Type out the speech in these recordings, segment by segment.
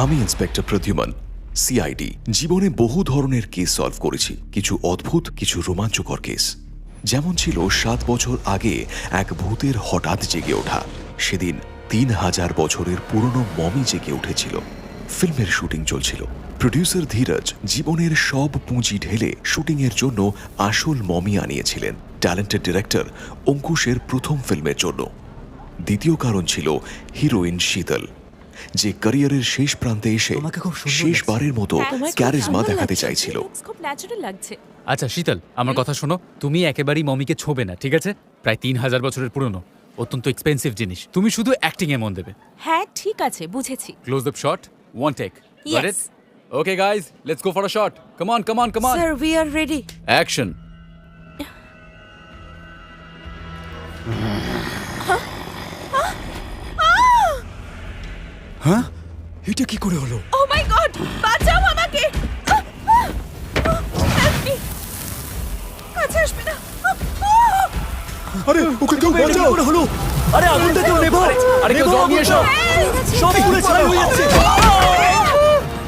আমি inspector Pradyuman, CID. জীবনে বহু ধরনের কেস সলভ করেছি, কিছু অদ্ভুত, কিছু রোমাঞ্চকর কেস। যেমন ছিল 7 বছর আগে এক ভূতের হঠাৎ জেগে ওঠা। সেদিন 3000 বছরের পুরনো মমি জেগে উঠেছিল। ফিল্মের শুটিং চলছিল। প্রডিউসার ধীরজ জীবনের সব পুঁজি ঢেলে শুটিংয়ের জন্য আসল মমি আনিয়েছিলেন ট্যালেন্টেড ডিরেক্টর অঙ্কুশের প্রথম ফিল্মের জন্য। দ্বিতীয় কারণ ছিল হিরোইন শীতল, যে ক্যারিয়ারের শেষ প্রান্তে এসে শেষবারের মতো ক্যারিজমা দেখাতে চাইছিল। খুব ন্যাচারাল লাগছে। আচ্ছা শীতল, আমার কথা শোনো, তুমি একেবারেই মমিকে ছোবে না, ঠিক আছে? প্রায় 3000 বছরের পুরনো, অত্যন্ত এক্সপেন্সিভ জিনিস। তুমি শুধু অ্যাক্টিং এ মন দেবে। হ্যাঁ ঠিক আছে, বুঝেছি। Close up shot, one take. Got Yes. It? Okay guys, let's go for a shot. Come on, come on, come on. Sir we are ready. Action. হ্যাঁ, এটা কি করে হলো? ও মাই গড, বাঁচাও আমাকে। Help me. কাছে আসবে না। আরে ওকে কেউ বাঁচাও! কি করে হলো? আরে আগুনটা কেউ নেভাও! আরে কেউ জল নিয়ে এসো। সব পুরো ছাই হয়ে যাচ্ছে!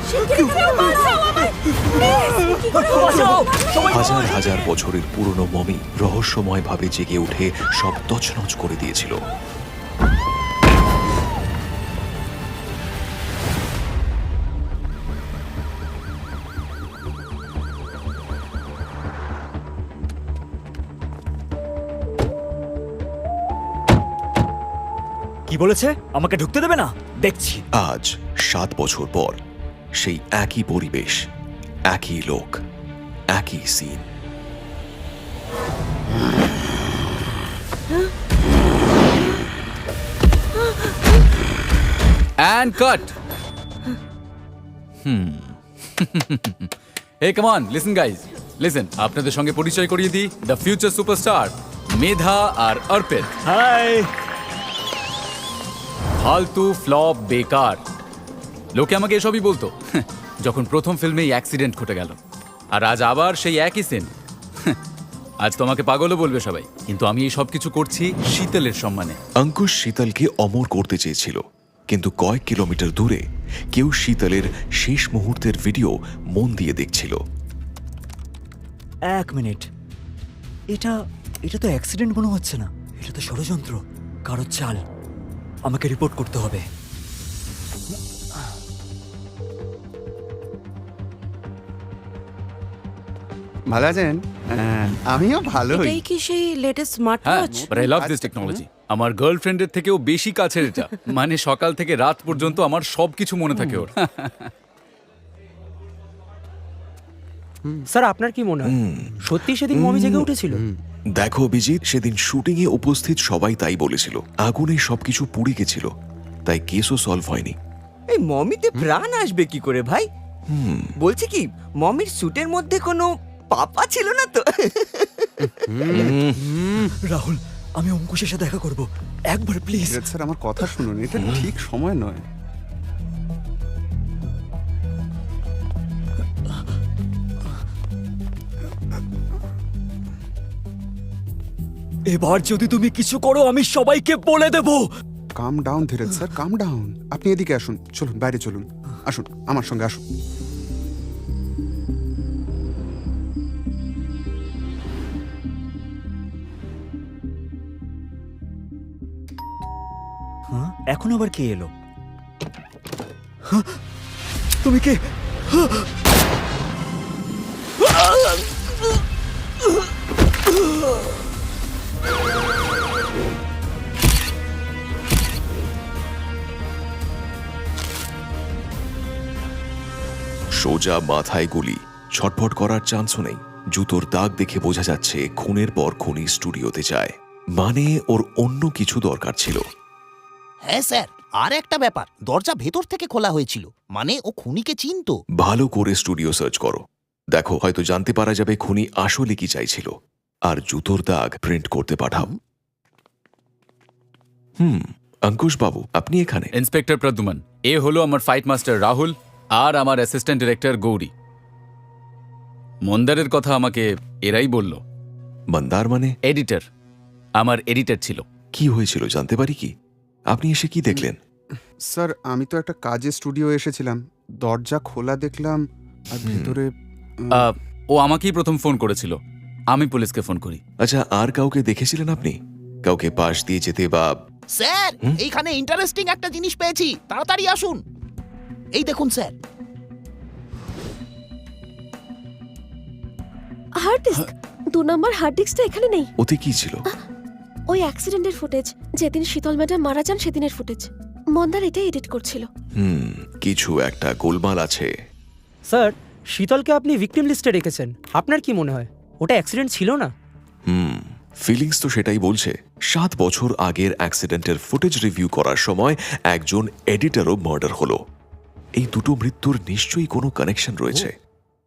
শিগগিরই কেউ বাঁচাও আমায়। প্লিজ, কি করে বাঁচাও? হাজার হাজার বছরের পুরনো মমি রহস্যময়ভাবে জেগে উঠে সব তছনছ করে দিয়েছিল। কি বলেছে? আমাকে ঢুকতে দেবে না? দেখছি। আজ 7 বছর পর সেই একই পরিবেশ, একই লোক, একই scene. And cut. Hey, come on, listen guys. Listen, আপনাদের সঙ্গে পরিচয় করিয়ে দিই, দ্য ফিউচার সুপারস্টার মেধা আর অর্পিত। হাই। ফালতু, ফ্লপ, বেকার। লোকে আমাকে এসবই বলতো যখন প্রথম ফিল্মে এই অ্যাক্সিডেন্ট ঘটে গেল। আর আজ আবার সেই একই সিন। আজ তোমাকে পাগলও বলবে সবাই, কিন্তু আমি এই সব কিছু করছি শীতলের সম্মানে। অঙ্কুশ শীতলকে অমর করতে চেয়েছিল, কিন্তু কয়েক কিলোমিটার দূরে কেউ শীতলের শেষ মুহূর্তের ভিডিও মন দিয়ে দেখছিল। 1 মিনিট। এটা তো অ্যাক্সিডেন্ট মনে হচ্ছে না। এটা তো ষড়যন্ত্র, কারোর চাল। আমাকে রিপোর্ট করতে হবে। ভালো আছেন? আমিও ভালো। এটাই কি সেই লেটেস্ট স্মার্ট হ্যাঁ, watch? But I love this technology. আমার গার্লফ্রেন্ডের থেকেও বেশি কাছের এটা। মানে সকাল থেকে রাত পর্যন্ত আমার সবকিছু মনে থাকে ওর। স্যার আপনার কি মনে হয় সত্যি সেদিন মমি জেগে উঠেছিল? দেখো অভিজিৎ, সেদিন শুটিংয়ে উপস্থিত সবাই তাই বলেছিল। আগুনে সবকিছু পুড়ে গেছিল, তাই কেসও সলভ হয়নি। এই মমিতে প্রাণ আসবে কি করে ভাই? বলছি কি, মমির স্যুটের মধ্যে কোনো পাপা ছিল না তো? রাহুল, আমি অঙ্কুশের সাথে দেখা করব একবার প্লিজ। স্যার আমার কথা শুনুন, এটা ঠিক সময় নয়। এবার যদি তুমি কিছু করো আমি সবাইকে বলে দেব। কাম ডাউন ধীরজ স্যার, কাম ডাউন। আপনি এদিকে আসুন, চলুন বাইরে চলুন, আসুন আমার সঙ্গে আসুন। হ্যাঁ, এখন আবার কে এলো? হ্যাঁ, তুমি কে? সোজা মাথায় গুলি, ছটফট করার চান্সও নেই। জুতোর দাগ দেখে বোঝা যাচ্ছে খুনের পর খুনি স্টুডিওতে যায়, মানে ওর অন্য কিছু দরকার ছিল। হ্যাঁ স্যার, আর একটা ব্যাপার, দরজা ভেতর থেকে খোলা হয়েছিল, মানে ও খুনিকে চিনতো। ভালো করে স্টুডিও সার্চ করো, দেখো হয়তো জানতে পারা যাবে খুনি আসলে কি চাইছিল। আর জুতোর দাগ প্রিন্ট করতে পাঠাও। অঙ্কুশ বাবু, আপনি এখানে? ইন্সপেক্টর প্রদ্যুমন, এ হলো আমার ফাইট মাস্টার রাহুল আর আমার অ্যাসিস্ট্যান্ট ডিরেক্টর গৌরী। মন্দারের কথা আমাকে এরাই বলল। মন্দার মানে? এডিটর, আমার এডিটর ছিল। কি হয়েছিল জানতে পারি কি? আপনি এসে কি দেখলেন? স্যার আমি তো একটা কাজে স্টুডিও এসেছিলাম, দরজা খোলা দেখলাম আর ভেতরে ও আমাকেই প্রথম ফোন করেছিল, আমি পুলিশকে ফোন করি। আচ্ছা, আর কাউকে দেখেছিলেন আপনি? কাউকে পাশ দিয়ে যেতে বা স্যার এইখানে ইন্টারেস্টিং একটা জিনিস পেয়েছি, তাড়াতাড়ি আসুন। এই দেখুন স্যার। হার্ড ডিস্ক 2 নম্বর হার্ড ডিস্কটা এখানে নেই। ওতে কি ছিল? ওই অ্যাক্সিডেন্টের ফুটেজ, যেদিন শীতল ম্যাডাম মারা যান সেদিনের ফুটেজ। মন্দার এটাই এডিট করছিল। কিছু একটা গোলমাল আছে। স্যার, শীতলকে আপনি ভিকটিম লিস্টে রেখেছেন, আপনার কি মনে হয় ওটা অ্যাক্সিডেন্ট ছিল না? ফিলিংস তো সেটাই বলছে। 7 বছর আগের অ্যাক্সিডেন্টের ফুটেজ রিভিউ করার সময় একজন এডিটরও মার্ডার হলো। এই দুটো মৃত্যুর নিশ্চয়ই কোনো কানেকশন রয়েছে।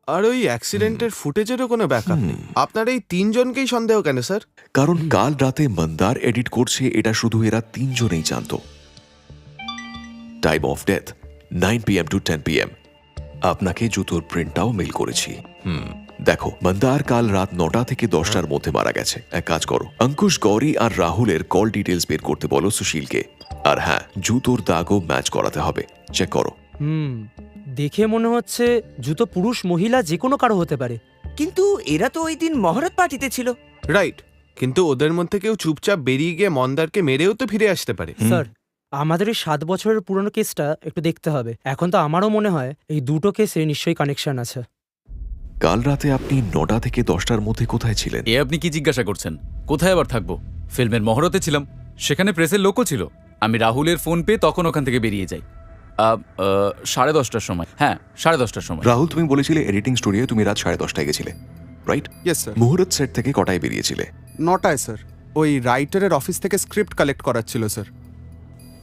আর ওই অ্যাক্সিডেন্টের ফুটেজেরও কোনো ব্যাকআপ নেই। আপনার এই 3 জনকেই সন্দেহ কেন স্যার? কারণ কাল রাতে মন্দার এডিট করছে এটা শুধু এরা 3 জনেই জানতো। Time of death 9 PM to 10 PM। আপনাকে জুতোর প্রিন্টটাও মেল করেছি। দেখো, মন্দার কাল রাত 9টা থেকে 10টার মধ্যে মারা গেছে। এক কাজ করো, অঙ্কুশ, গৌরী আর রাহুলের কল ডিটেলস বের করতে বলো সুশীলকে। আর হ্যাঁ, জুতোর দাগও ম্যাচ করাতে হবে। চেক করো। দেখে মনে হচ্ছে জুতো পুরুষ মহিলা যে কোনো কারো হতে পারে। কিন্তু এরা তো ওই দিন মহরত পার্টিতে ছিল। রাইট, কিন্তু ওদের মধ্যে কেউ চুপচাপ বেরিয়ে গিয়ে মন্দারকে মেরেও তো ফিরে আসতে পারে। স্যার, আমাদের এই 7 বছরের পুরনো কেসটা একটু দেখতে হবে। এখন তো আমারও মনে হয় এই দুটো কেসে নিশ্চয়ই কানেকশন আছে। কাল রাতে আপনি 9টা থেকে 10টার মধ্যে কোথায় ছিলেন? এ আপনি কি জিজ্ঞাসা করছেন? কোথায় আবার থাকবো? ফিল্মের মহরতে ছিলাম, সেখানে প্রেসের লোকও ছিল। আমি রাহুলের ফোন পেয়ে তখন ওখান থেকে বেরিয়ে যাই 10:30টার সময়। হ্যাঁ, 10:30টার সময়। রাহুল, তুমি বলেছিলে এডিটিং স্টুডিও তুমি রাত 10:30টায় গেছিলে, রাইট? Yes sir. মুহূর্ত সেট থেকে কটায় বেরিয়েছিলে? 9টায় স্যার। ওই রাইটারের অফিস থেকে স্ক্রিপ্ট কালেক্ট করাচ্ছিল স্যার।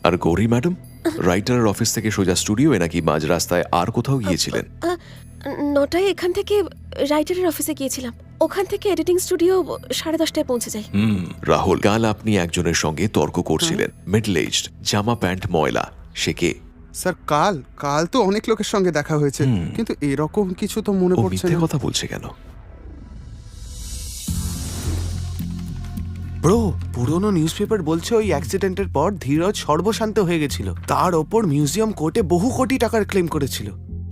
আর গৌরী ম্যাডাম, রাইটারের অফিস থেকে সোজা স্টুডিওয়ে নাকি মাঝ রাস্তায় আর কোথাও গিয়েছিলেন? 9টায় এখান থেকে রাইটারের অফিসে গিয়েছিলাম, ওখান থেকে এডিটিং স্টুডিও 10:30টায় পৌঁছে যাই। রাহুল, কাল আপনি একজনের সঙ্গে তর্ক করছিলেন, মিডল এজড, জামা প্যান্ট ময়লা। সে কে? স্যার কাল তো অনেক লোকের সঙ্গে দেখা হয়েছে, কিন্তু এরকম কিছু তো মনে ও পড়ছে মিথ্যে না। কথা বলছে কেন? ব্রো, পুরনো নিউজপেপার বলছে ওই অ্যাক্সিডেন্টের পর ধীরজ সর্বশান্ত হয়ে গেছিল। তার ওপর মিউজিয়াম কোর্টে বহু কোটি টাকার ক্লেম করেছিল।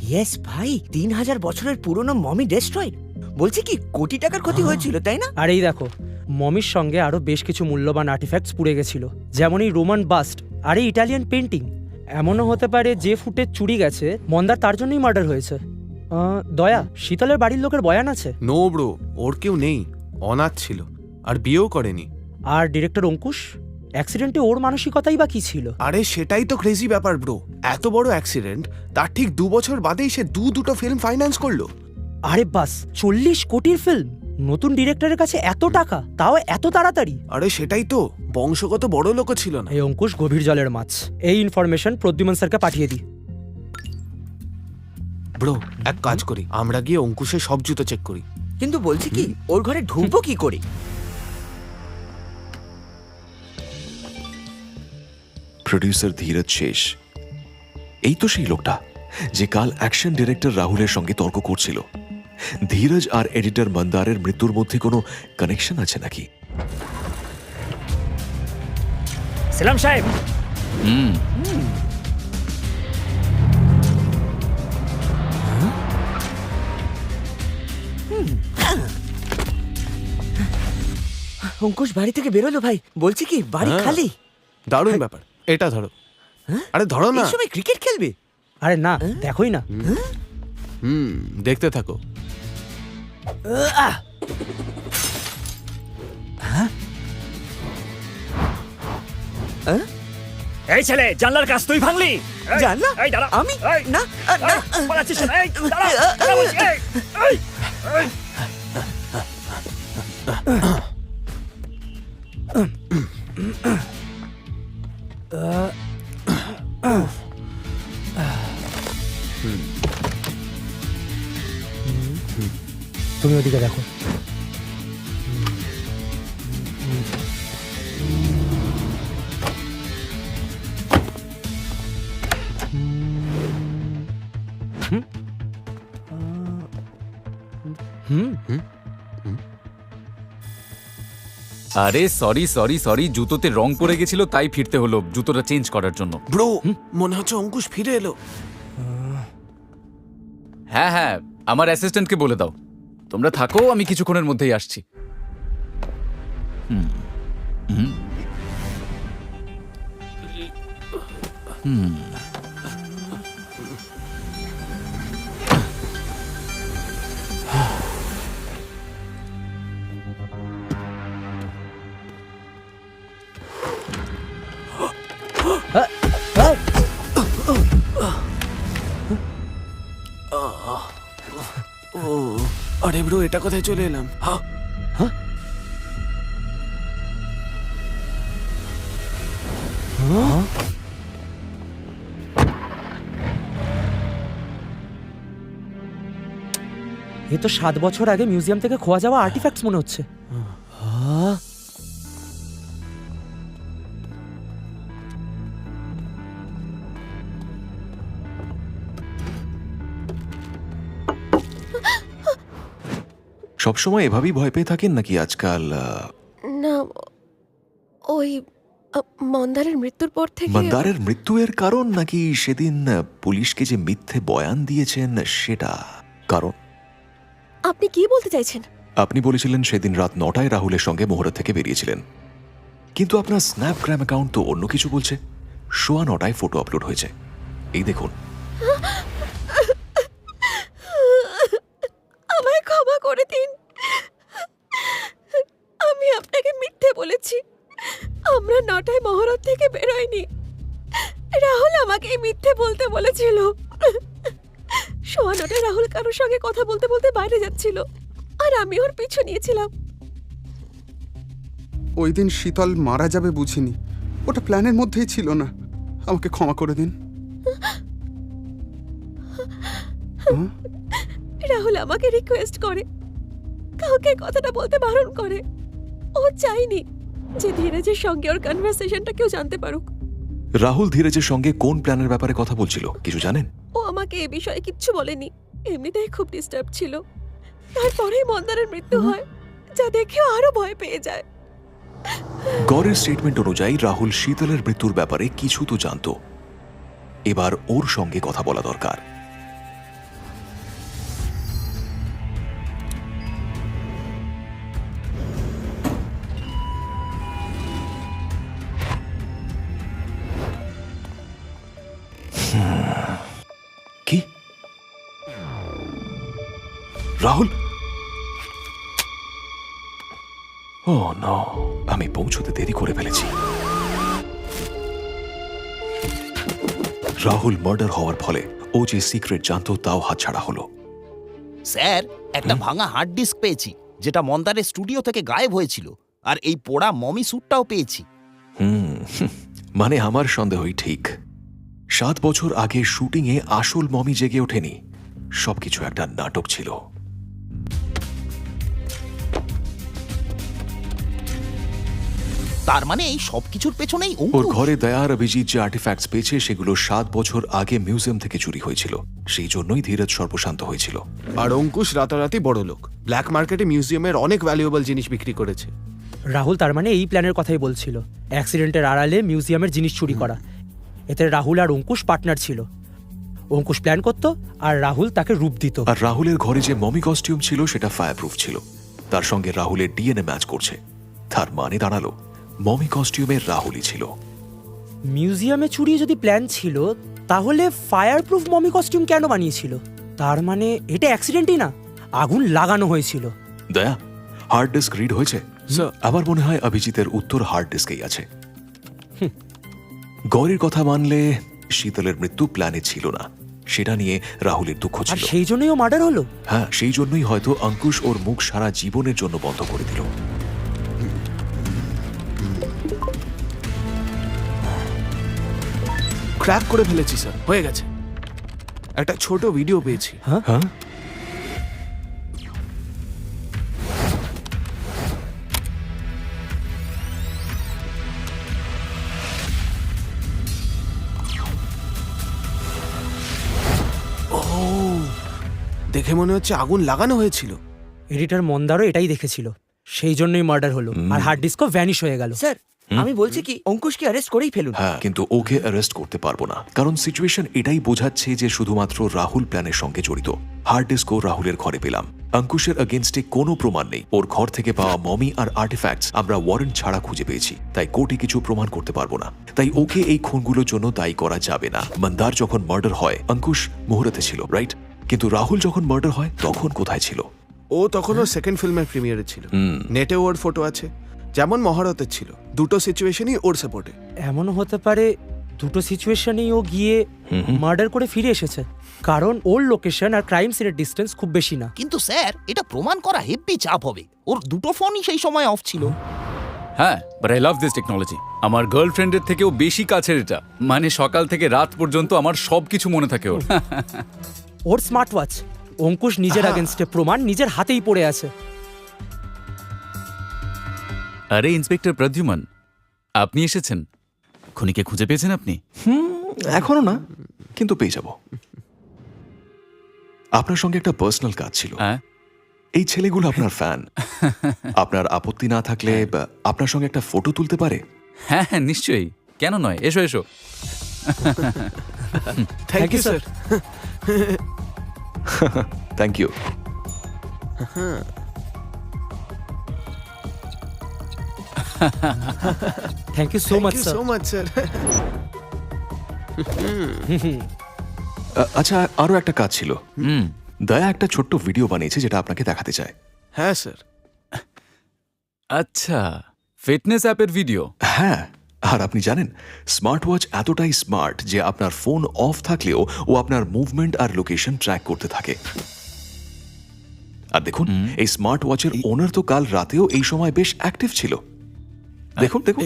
ইয়েস ভাই, 3000 বছরের পুরনো মমি ডেস্ট্রয়। বলছি কি, কোটি টাকার ক্ষতি হয়েছিল, তাই না? আর এই দেখো, মমির সঙ্গে আরো বেশ কিছু মূল্যবান আর্টিফ্যাক্টস পুড়ে গেছিল, যেমন এই রোমান বাস্ট আর এই ইটালিয়ান পেন্টিং। এমনও হতে পারে যে ফুটেজ চুরি গেছে মন্দার তার জন্যই মার্ডার হয়েছে। দয়া, শীতলের বাড়ির লোকের বয়ান আছে? নো ব্রো, ওর কেউ নেই, অনাথ ছিল আর বিয়েও করেনি। আর ডিরেক্টর অঙ্কুশ, অ্যাক্সিডেন্টে ওর মানসিকতাই বা কি ছিল? আরে সেটাই তো ক্রেজি ব্যাপার ব্রো। এত বড় অ্যাক্সিডেন্ট, তার ঠিক 2 বছর বাদেই সে দুটো ফিল্ম ফাইন্যান্স করলো। আরে বাস, 40 কোটির ফিল্ম, নতুন ডিরেক্টরের কাছে এত টাকা, তাও এত তাড়াতাড়ি। আরে সেটাই তো, বংশগত বড় লোক ছিল না। এই অঙ্কুশ গভীর জলের মাছ। এই ইনফরমেশন প্রদ্যুমন স্যারকে পাঠিয়ে দিই। ব্রো, এক কাজ করি, আমরা গিয়ে অঙ্কুশের সব জুতো চেক করি। কিন্তু বলছি কি, ওর ঘরে ঢুকবো কি করে? প্রডিউসার ধীরজ শেষ। এই তো সেই লোকটা যে কাল অ্যাকশন ডিরেক্টর রাহুলের সঙ্গে তর্ক করছিল। ধীরজ আর এডিটর মন্দারের মৃত্যুর মধ্যে কোনো কানেকশন আছে নাকি? সেলাম সাহেব। অঙ্কুশ বাড়ি থেকে বেরোলো ভাই। বলছি কি, বাড়ি খালি। দারুণ ব্যাপার, এটা ধরো। আরে ধরো না। এই সময় ক্রিকেট খেলবে? আরে না, দেখোই না। দেখতে থাকো। এই ছেলে, জানলার কাজ তুই ভাঙলি? জানলা? এই দাঁড়া। আমি? না, না। পালাচ্ছিস কেন? এই দাঁড়া, দাঁড়া বলছি, এই, এই, এই। তুমি ওদিকে দেখো। আরে সরি সরি সরি, জুতোতে রং পড়ে গেছিল তাই ফিরতে হলো জুতোটা চেঞ্জ করার জন্য। ব্রো মনে হচ্ছে অঙ্কুশ ফিরে এলো। হ্যাঁ হ্যাঁ, আমার অ্যাসিস্ট্যান্টকে বলে দাও তোমরা থাকো, আমি কিছুক্ষণের মধ্যেই আসছি। ও আরে ব্রো, এটা কোথায় চলে এলাম? এ তো 7 বছর আগে মিউজিয়াম থেকে খোয়া যাওয়া আর্টিফ্যাক্টস মনে হচ্ছে। সবসময় এভাবেই ভয় পেয়ে থাকেন নাকি আজকাল? না, ওই মন্দারের মৃত্যুর পর থেকে মন্দারের মৃত্যু এর কারণ, নাকি সেদিন পুলিশকে যে মিথ্যে বয়ান দিয়েছেন সেটা কারণ? আপনি কি বলতে চাইছেন? আপনি বলেছিলেন সেদিন রাত 9টায় রাহুলের সঙ্গে মোহরা থেকে বেরিয়েছিলেন, কিন্তু আপনার স্ন্যাপগ্রাম অ্যাকাউন্ট তো অন্য কিছু বলছে। 9:15 ফটো আপলোড হয়েছে, এই দেখুন। আমায় ক্ষমা করে দিন, আমি আপনাকে মিথ্যে বলেছি। আমরা 9টায় মহরত থেকে বেরোয়নি। রাহুল আমাকে এই মিথ্যে বলতে বলেছিল। 9:15 রাহুল কারোর সঙ্গে কথা বলতে বলতে বাইরে যাচ্ছিল, আর আমি ওর পিছু নিয়েছিলাম। ওই দিন শীতল মারা যাবে বুঝিনি, ওটা প্ল্যানের মধ্যেই ছিল না। আমাকে ক্ষমা করে দিন। হ্যাঁ? রাহুল আমাকে রিকোয়েস্ট করে, কাউকে কথাটা বলতে বারণ করে। ও চাইনি যে ধীরজের সঙ্গে ওর কনভারসেশনটা কেউ জানতে পারুক। রাহুল ধীরজের সঙ্গে কোন প্ল্যানের ব্যাপারে কথা বলছিল কিছু জানেন? ও আমাকে এ বিষয়ে কিচ্ছু বলেনি, এমনিতেই খুব ডিস্টার্ব ছিল। তারপরেই মন্দারের মৃত্যু হয়, যা দেখে ও আরো ভয় পেয়ে যায়। গড়ের স্টেটমেন্ট অনুযায়ী রাহুল শীতলের মৃত্যুর ব্যাপারে কিছু তো জানতো। এবার ওর সঙ্গে কথা বলা দরকার। কি রাহুল? ও নো, আমি পৌঁছতে দেরি করে ফেলেছি। রাহুল মার্ডার হওয়ার ফলে ও যে সিক্রেট জানতো তাও হাতছাড়া হলো। স্যার, একটা ভাঙা হার্ড ডিস্ক পেয়েছি যেটা মন্দারের স্টুডিও থেকে গায়েব হয়েছিল, আর এই পোড়া মমি স্যুটটাও পেয়েছি। মানে আমার সন্দেহই ঠিক। 7 বছর আগে শুটিংয়ে আসল মমি জেগে ওঠেনি, সবকিছু একটা নাটক ছিল। তার মানে এই সবকিছুর পেছনেই ওর অঙ্কুশ। ঘরে দয়ার অভিজিৎ যে আর্টিফ্যাক্টস পেয়েছে সেগুলো 7 বছর আগে মিউজিয়াম থেকে চুরি হয়েছিল, সেই জন্যই ধীরজ সর্বশান্ত হয়েছিল। আর অঙ্কুশ রাতারাতি বড় লোক, ব্ল্যাক মার্কেটে মিউজিয়ামের অনেক ভ্যালুয়েবল জিনিস বিক্রি করেছে। রাহুল তার মানে এই প্ল্যানের কথাই বলছিল, অ্যাক্সিডেন্টের আড়ালে মিউজিয়ামের জিনিস চুরি করা। এতে রাহুল আর অঙ্কুশ পার্টনার ছিল। অঙ্কুশ প্ল্যান করতো আর রাহুল তাকে রূপ দিত। আর রাহুলের ঘরে যে মমি কস্টিউম ছিল সেটা ফায়ারপ্রুফ ছিল, তার সঙ্গে রাহুলের ডিএনএ ম্যাচ করছে। তার মানে দাঁড়ালো মমি কস্টিউমের রাহুলই ছিল। মিউজিয়ামে চুরি যদি প্ল্যান ছিল, তাহলে ফায়ারপ্রুফ মমি কস্টিউম কেন বানিয়েছিল? তার মানে এটা অ্যাক্সিডেন্টই না, আগুন লাগানো হয়েছিল। দয়া, হার্ড ডিস্ক রিড হয়েছে? স্যার, আমার মনে হয় অভিজিতের উত্তর হার্ড ডিস্কেই আছে। গৌরীর কথা মানলে শীতলের মৃত্যু প্ল্যানে ছিল না, সেটা নিয়ে রাহুলের দুঃখ আর ছিল। সেই জন্যই ও মার্ডার হলো। হ্যাঁ, সেই জন্যই হয়তো অঙ্কুশ ওর মুখ সারা জীবনের জন্য বন্ধ করে দিল। ক্র্যাক করে ফেলেছি স্যার, হয়ে গেছে। একটা ছোট ভিডিও পেয়েছি। হ্যাঁ, দেখে মনে হচ্ছে আগুন লাগানো হয়েছিল। এডিটর মন্দারও এটাই দেখেছিল। সেই জন্যই মার্ডার হলো আর হার্ড ডিস্কও ভ্যানিশ হয়ে গেল। স্যার আমি বলছি কি অঙ্কুশকে অ্যারেস্ট করেই ফেলুন। হ্যাঁ, কিন্তু ওকে অ্যারেস্ট করতে পারবো না, কারণ সিচুয়েশন এটাই বোঝাচ্ছে যে শুধুমাত্র রাহুল প্ল্যানের সঙ্গে জড়িত। হার্ড ডিস্কও রাহুলের ঘরে পেলাম। অঙ্কুশের এগেনস্টে কোনো প্রমাণ নেই। ওর ঘর থেকে পাওয়া মমি আর আর্টিফ্যাক্টস আমরা ওয়ারেন্ট ছাড়া খুঁজে পেয়েছি, তাই কোর্টে কিছু প্রমাণ করতে পারবো না। তাই ওকে এই খুনগুলোর জন্য দায়ী করা যাবে না। মন্দার যখন মার্ডার হয় অঙ্কুশ মুহূর্তে ছিল, রাইট? কিন্তু রাহুল যখন মার্ডার হয় তখন কোথায় ছিল? ও তখনও সেকেন্ড ফিল্মের প্রিমিয়ারে ছিল। নেটে ওর ফটো আছে, যেমন মহারতের ছিল। দুটো সিচুয়েশনই ওর সাপোর্টে। এমনও হতে পারে দুটো সিচুয়েশনেই ও গিয়ে মার্ডার করে ফিরে এসেছে, কারণ ওর লোকেশন আর ক্রাইম সিনের ডিস্টেন্স খুব বেশি না। কিন্তু স্যার এটা প্রমাণ করা হেব্বি চাপ হবে। ওর দুটো ফোনই সেই সময় অফ ছিল। হ্যাঁ, but I love this technology. আমার গার্লফ্রেন্ডের থেকেও বেশি কাছের এটা। মানে সকাল থেকে রাত পর্যন্ত আমার সবকিছু মনে থাকে ওর। ওর স্মার্ট ওয়াচ, অঙ্কুশ নিজের আগেনস্টে প্রমাণ নিজের হাতেই পড়ে আছে। আরে ইন্সপেক্টর প্রদ্যুমান, আপনি এসেছেন। খুনিকে খুঁজে পেয়েছেন আপনি? এখনো না, কিন্তু পেয়ে যাব। আপনার সঙ্গে একটা পার্সোনাল কাজ ছিল। হ্যাঁ, এই ছেলেগুলো আপনার ফ্যান। আপনার আপত্তি না থাকলে আপনার সঙ্গে একটা ফটো তুলতে পারে? হ্যাঁ হ্যাঁ নিশ্চয়ই, কেন নয়, এসো এসো। Thank you sir. Thank you. Thank you so much so much sir. আচ্ছা, আরো একটা কাজ ছিল। দয়া একটা ছোট্ট ভিডিও বানিয়েছে যেটা আপনাকে দেখাতে চায়। হ্যাঁ স্যার। আচ্ছা, ফিটনেস অ্যাপের ভিডিও? হ্যাঁ, আর আপনি জানেন স্মার্ট ওয়াচ এতটাই স্মার্ট যে আপনার ফোন অফ থাকলেও ও আপনার মুভমেন্ট আর লোকেশন ট্র্যাক করতে থাকে। আর দেখুন, এই স্মার্ট ওয়াচের ওনার তো কাল রাতেও এই সময় বেশ অ্যাক্টিভ ছিল। দেখুন দেখুন।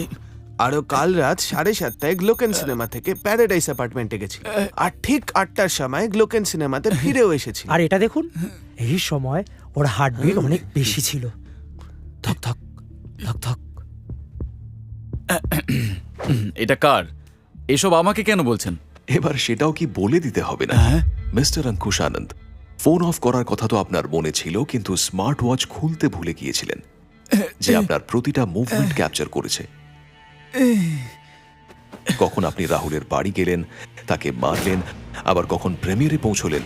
আরো কাল রাত 7:30টায় গ্লোকেন সিনেমা থেকে প্যারাডাইস অ্যাপার্টমেন্টে গেছিল, আর ঠিক 8টার সময় গ্লোকেন সিনেমাতে ফিরেও এসেছিল। আর এটা দেখুন, এই সময় ওর হার্টবিট অনেক বেশি ছিল। ধক ধক ধক ধক। এটা কার? এসব আমাকে কেন বলছেন? এবার সেটাও কি বলে দিতে হবে না? মিস্টার অঙ্কুশ আনন্দ, ফোন অফ করার কথা তো আপনার মনে ছিল, কিন্তু স্মার্ট ওয়াচ খুলতে ভুলে গিয়েছিলেন, যে আপনার প্রতিটা মুভমেন্ট ক্যাপচার করেছে। কখন আপনি রাহুলের বাড়ি গেলেন, তাকে মারলেন, আবার কখন প্রেমিয়ারে পৌঁছলেন।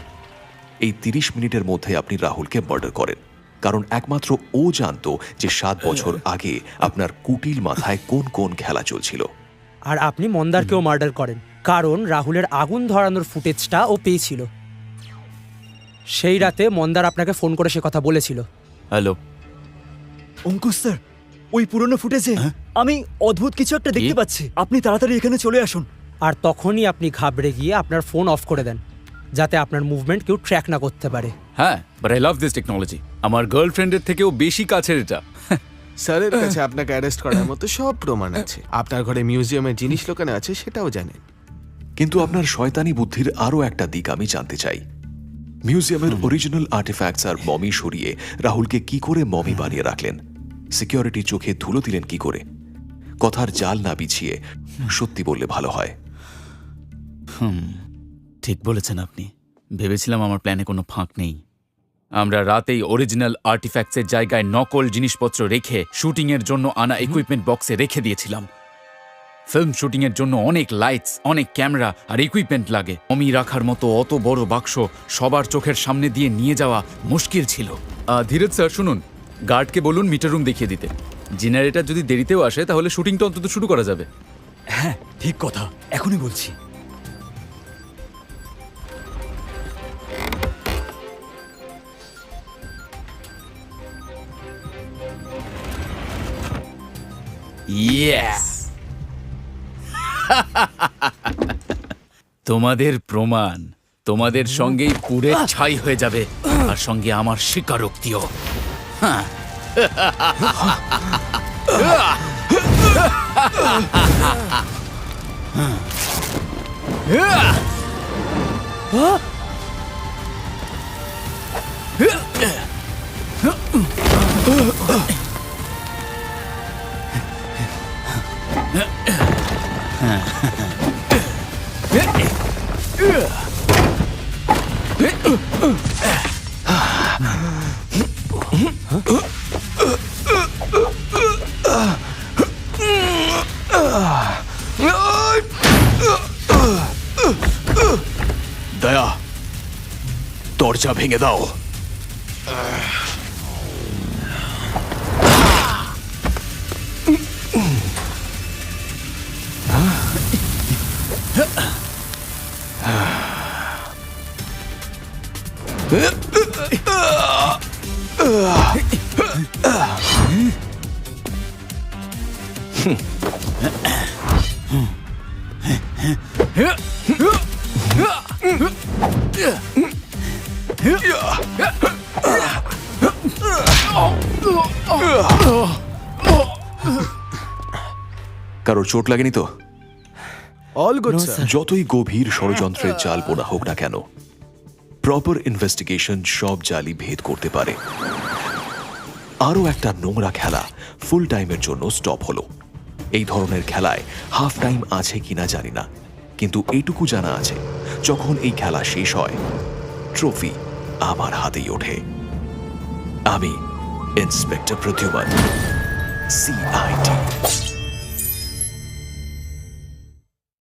এই 30 মিনিটের মধ্যে আপনি রাহুলকে মার্ডার করেন, কারণ একমাত্র ও জানতো যে 7 বছর আগে আপনার কুটিল মাথায় কোন কোন খেলা চলছিল। আর আপনি মন্দারকেও মার্ডার করেন, কারণ রাহুলের আগুন ধরানোর ফুটেজটা ও পেয়েছিল। সেই রাতে মন্দার আপনাকে ফোন করে সে কথা বলেছিল। হ্যালো অঙ্কুশ স্যার, ওই পুরনো ফুটেজে আমি অদ্ভুত কিছু একটা দেখতে পাচ্ছি। আপনি তাড়াতাড়ি এখানে চলে আসুন। আর তখনই আপনি ঘাবড়ে গিয়ে আপনার ফোন অফ করে দেন, যাতে আপনার মুভমেন্ট কেউ ট্র্যাক না করতে পারে। হ্যাঁ, but I love this technology. আমার গার্লফ্রেন্ডের থেকেও বেশি কাছের এটা। স্যারের কাছে আপনাকে অ্যারেস্ট করার মতো সব প্রমাণ আছে। আপনার ঘরে মিউজিয়ামের জিনিস লোকানো আছে, সেটাও জানেন। কিন্তু আপনার শয়তানি বুদ্ধির আরও একটা দিক আমি জানতে চাই। মিউজিয়ামের অরিজিনাল আর্টিফ্যাক্টস আর মমি সরিয়ে রাহুলকে কি করে মমি বানিয়ে রাখলেন? সিকিউরিটি চোখে ধুলো দিলেন কি করে? কথার জাল না বিছিয়ে সত্যি বললে ভালো হয়। ঠিক বলেছেন আপনি। ভেবেছিলাম আমার প্ল্যানে কোনো ফাঁক নেই। আমরা রাতেই অরিজিনাল আর্টিফ্যাক্টসের জায়গায় নকল জিনিসপত্র রেখে শুটিংয়ের জন্য আনা ইকুইপমেন্ট বক্সে রেখে দিয়েছিলাম। ফিল্ম শুটিংয়ের জন্য অনেক লাইটস, অনেক ক্যামেরা আর ইকুইপমেন্ট লাগে। মমি রাখার মতো অত বড় বাক্স সবার চোখের সামনে দিয়ে নিয়ে যাওয়া মুশকিল ছিল। ধীরজ স্যার শুনুন, গার্ডকে বলুন মিটার রুম দেখিয়ে দিতে। জেনারেটর যদি দেরিতেও আসে তাহলে শুটিংটা অন্তত শুরু করা যাবে। হ্যাঁ ঠিক কথা, এখনই বলছি। ইয়েস! তোমাদের প্রমাণ তোমাদের সঙ্গেই পুরে ছাই হয়ে যাবে, আর সঙ্গে আমার স্বীকারোক্তিও। হ্যাঁ। দরজা ভেঙে দাও। কারোর চোট লাগেনি তো? All good sir. যতই গভীর ষড়যন্ত্রের জাল বোনা হোক না কেন, প্রপার ইনভেস্টিগেশন সব জালই ভেদ করতে পারে। আরও একটা নোংরা খেলা ফুল টাইমের জন্য স্টপ হলো। এই ধরনের খেলায় হাফ টাইম আছে কিনা জানি না, কিন্তু এইটুকু জানা আছে, যখন এই খেলা শেষ হয় ট্রফি আমার হাতেই ওঠে। আমি ইন্সপেক্টর প্রদ্যুম্ন, CID।